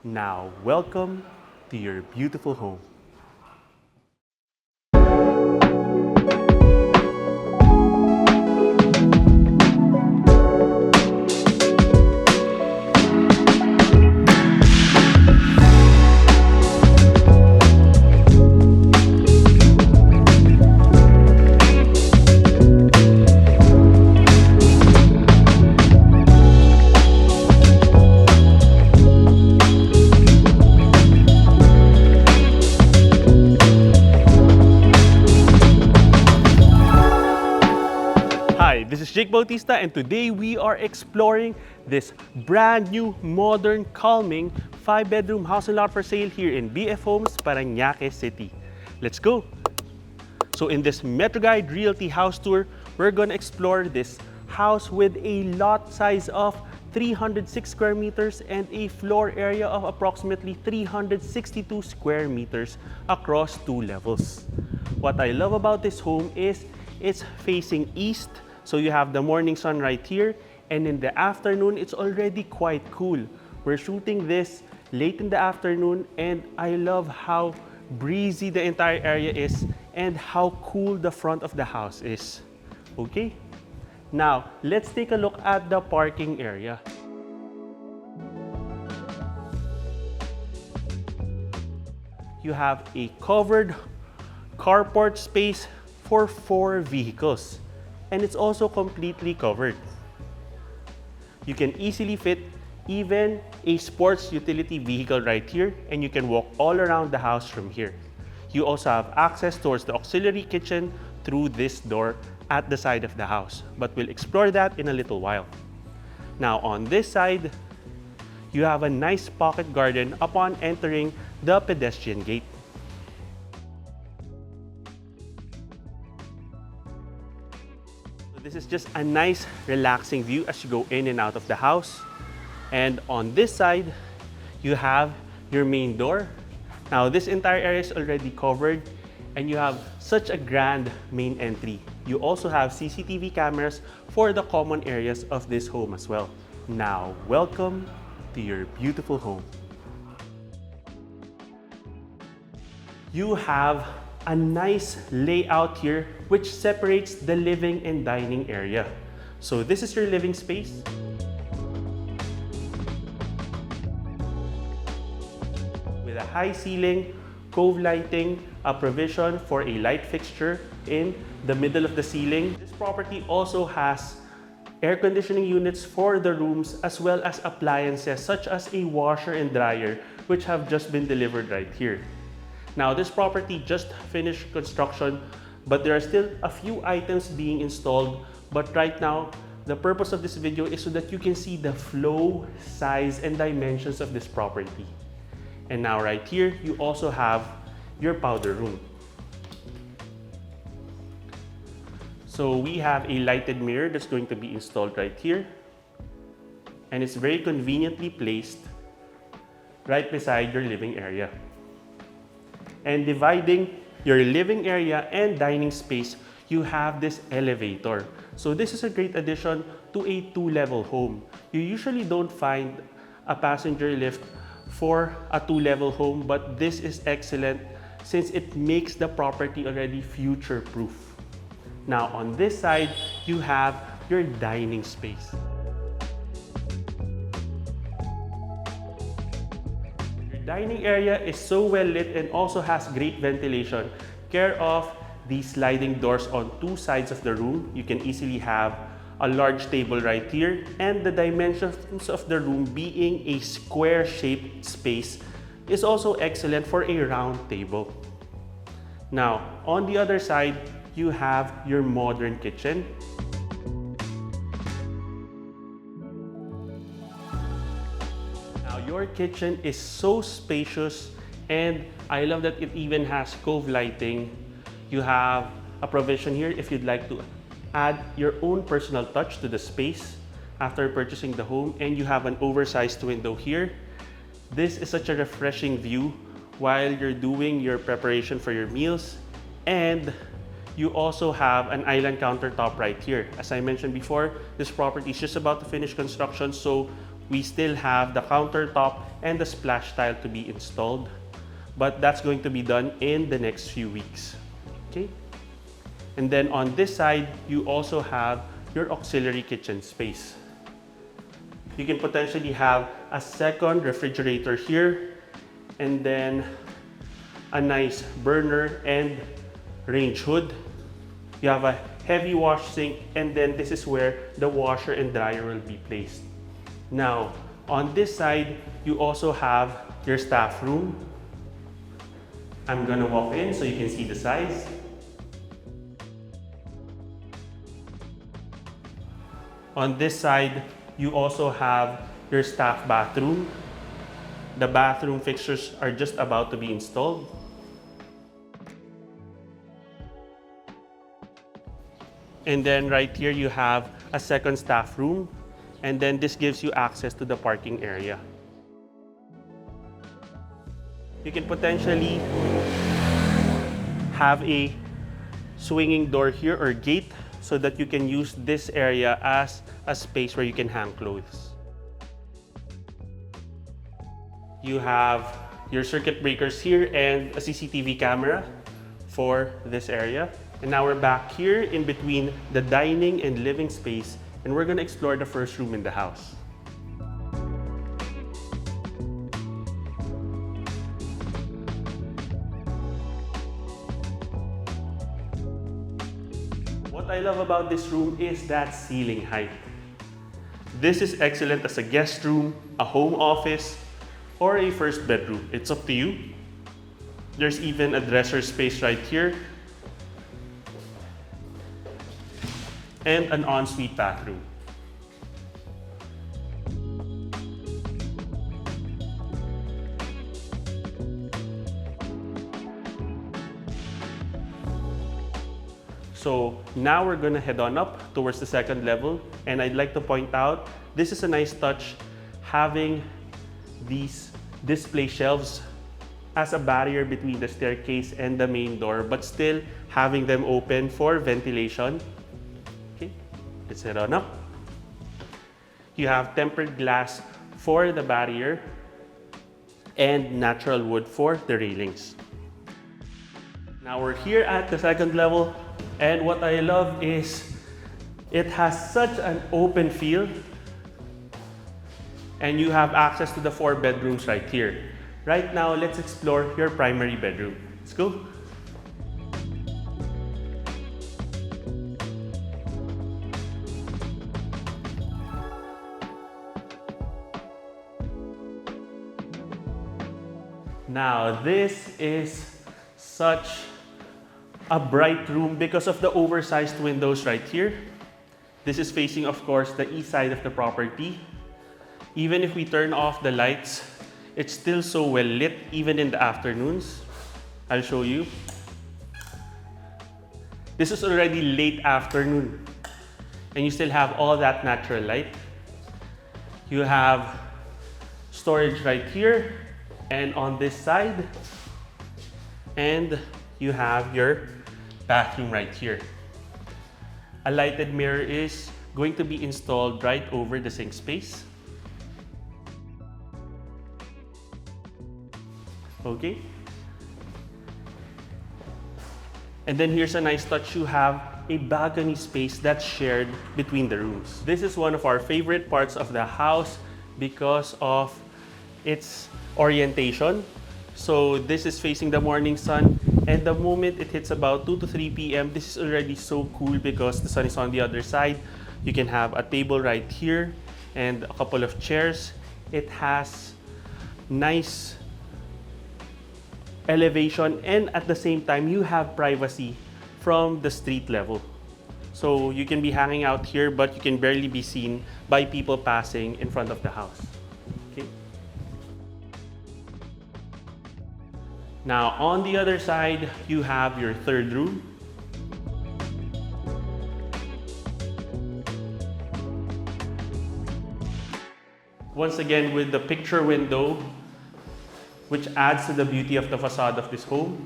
Now, welcome to your beautiful home. Hi, this is Jake Bautista, and today we are exploring this brand new, modern, calming 5-bedroom house and lot for sale here in BF Homes, Paranaque City. Let's go! So in this MetroGuide Realty house tour, we're gonna explore this house with a lot size of 306 square meters and a floor area of approximately 362 square meters across 2 levels. What I love about this home is it's facing east, so you have the morning sun right here, and in the afternoon, it's already quite cool. We're shooting this late in the afternoon, and I love how breezy the entire area is and how cool the front of the house is. Okay? Now, let's take a look at the parking area. You have a covered carport space for 4 vehicles, and it's also completely covered. You can easily fit even a sports utility vehicle right here, and you can walk all around the house from here. You also have access towards the auxiliary kitchen through this door at the side of the house, but we'll explore that in a little while. Now on this side, you have a nice pocket garden upon entering the pedestrian gate. This is just a nice, relaxing view as you go in and out of the house. And on this side, you have your main door. Now, this entire area is already covered, and you have such a grand main entry. You also have CCTV cameras for the common areas of this home as well. Now, welcome to your beautiful home. You have a nice layout here which separates the living and dining area. So this is your living space. With a high ceiling, cove lighting, a provision for a light fixture in the middle of the ceiling. This property also has air conditioning units for the rooms as well as appliances such as a washer and dryer which have just been delivered right here. Now, this property just finished construction, but there are still a few items being installed. But right now, the purpose of this video is so that you can see the flow, size, and dimensions of this property. And now right here, you also have your powder room. So we have a lighted mirror that's going to be installed right here. And it's very conveniently placed right beside your living area. And dividing your living area and dining space, you have this elevator. So this is a great addition to a 2-level home. You usually don't find a passenger lift for a 2-level home, but this is excellent since it makes the property already future-proof. Now on this side, you have your dining space. Dining area is so well lit and also has great ventilation. Care of these sliding doors on 2 sides of the room. You can easily have a large table right here, and the dimensions of the room being a square-shaped space is also excellent for a round table. Now, on the other side, you have your modern kitchen. Your kitchen is so spacious, and I love that it even has cove lighting. You have a provision here if you'd like to add your own personal touch to the space after purchasing the home, and you have an oversized window here. This is such a refreshing view while you're doing your preparation for your meals, and you also have an island countertop right here. As I mentioned before, this property is just about to finish construction, so we still have the countertop and the splash tile to be installed, but that's going to be done in the next few weeks. Okay? And then on this side, you also have your auxiliary kitchen space. You can potentially have a second refrigerator here, and then a nice burner and range hood. You have a heavy wash sink, and then this is where the washer and dryer will be placed. Now, on this side, you also have your staff room. I'm gonna walk in so you can see the size. On this side, you also have your staff bathroom. The bathroom fixtures are just about to be installed. And then right here, you have a second staff room. And then this gives you access to the parking area. You can potentially have a swinging door here or gate so that you can use this area as a space where you can hang clothes. You have your circuit breakers here and a CCTV camera for this area. And now we're back here in between the dining and living space, and we're gonna explore the first room in the house. What I love about this room is that ceiling height. This is excellent as a guest room, a home office, or a first bedroom. It's up to you. There's even a dresser space right here, and an ensuite bathroom. So now we're gonna head on up towards the second level, and I'd like to point out, this is a nice touch, having these display shelves as a barrier between the staircase and the main door, but still having them open for ventilation. Okay, let's head on up. You have tempered glass for the barrier and natural wood for the railings. Now we're here at the second level, and what I love is it has such an open feel, and you have access to the 4 bedrooms right here. Right now, let's explore your primary bedroom. Let's go. Now, this is such a bright room because of the oversized windows right here. This is facing, of course, the east side of the property. Even if we turn off the lights, it's still so well lit, even in the afternoons. I'll show you. This is already late afternoon, and you still have all that natural light. You have storage right here and on this side, and you have your bathroom right here. A lighted mirror is going to be installed right over the sink space. Okay. And then here's a nice touch. You have a balcony space that's shared between the rooms. This is one of our favorite parts of the house because of its orientation. So this is facing the morning sun, and the moment it hits about 2 to 3 p.m., this is already so cool because the sun is on the other side. You can have a table right here and a couple of chairs. It has nice elevation, and at the same time you have privacy from the street level. So you can be hanging out here, but you can barely be seen by people passing in front of the house. Okay. Now on the other side, you have your third room. Once again with the picture window, which adds to the beauty of the facade of this home.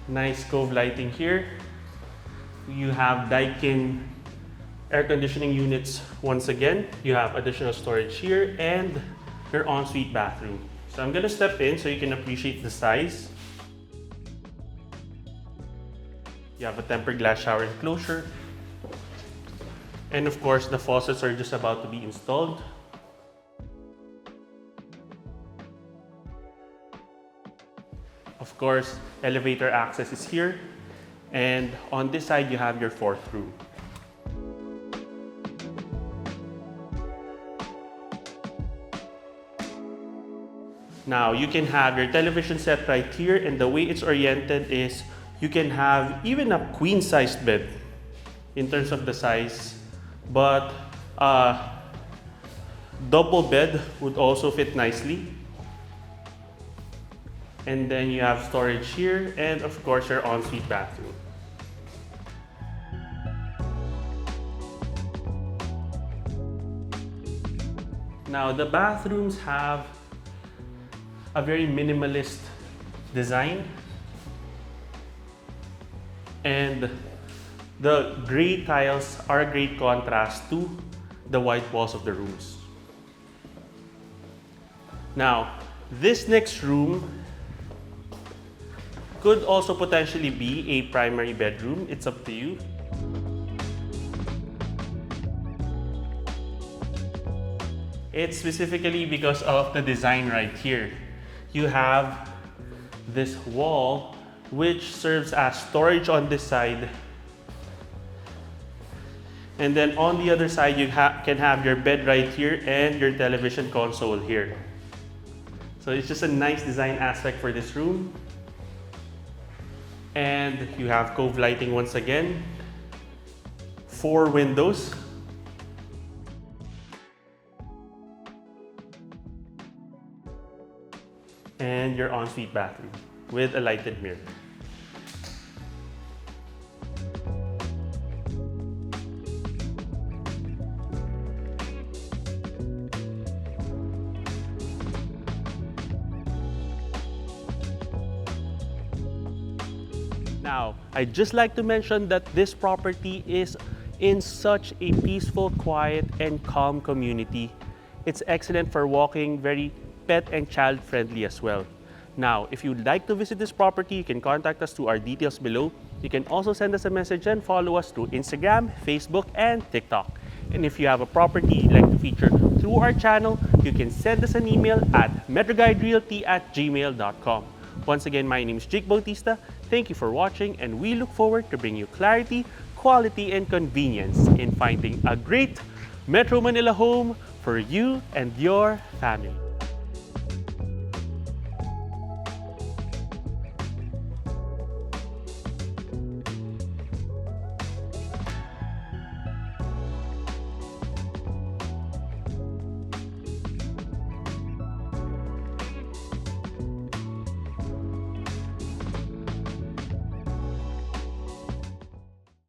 Nice cove lighting here. You have Daikin air conditioning units once again. You have additional storage here and your ensuite bathroom. So I'm gonna step in so you can appreciate the size. You have a tempered glass shower enclosure. And of course, the faucets are just about to be installed. Of course, elevator access is here. And on this side, you have your fourth room. Now, you can have your television set right here, and the way it's oriented is you can have even a queen-sized bed in terms of the size, but double bed would also fit nicely. And then you have storage here, and of course your ensuite bathroom. Now, the bathrooms have a very minimalist design, and the gray tiles are a great contrast to the white walls of the rooms. Now, this next room could also potentially be a primary bedroom. It's up to you. It's specifically because of the design right here. You have this wall which serves as storage on this side. And then on the other side, you can have your bed right here and your television console here. So it's just a nice design aspect for this room. And you have cove lighting once again. 4 windows. And your ensuite bathroom with a lighted mirror. Now, I'd just like to mention that this property is in such a peaceful, quiet, and calm community. It's excellent for walking, very pet and child friendly as well. Now, if you'd like to visit this property, you can contact us through our details below. You can also send us a message and follow us through Instagram, Facebook, and TikTok. And if you have a property you'd like to feature through our channel, you can send us an email at metroguiderealty@gmail.com. Once again, my name is Jake Bautista. Thank you for watching, and we look forward to bringing you clarity, quality, and convenience in finding a great Metro Manila home for you and your family.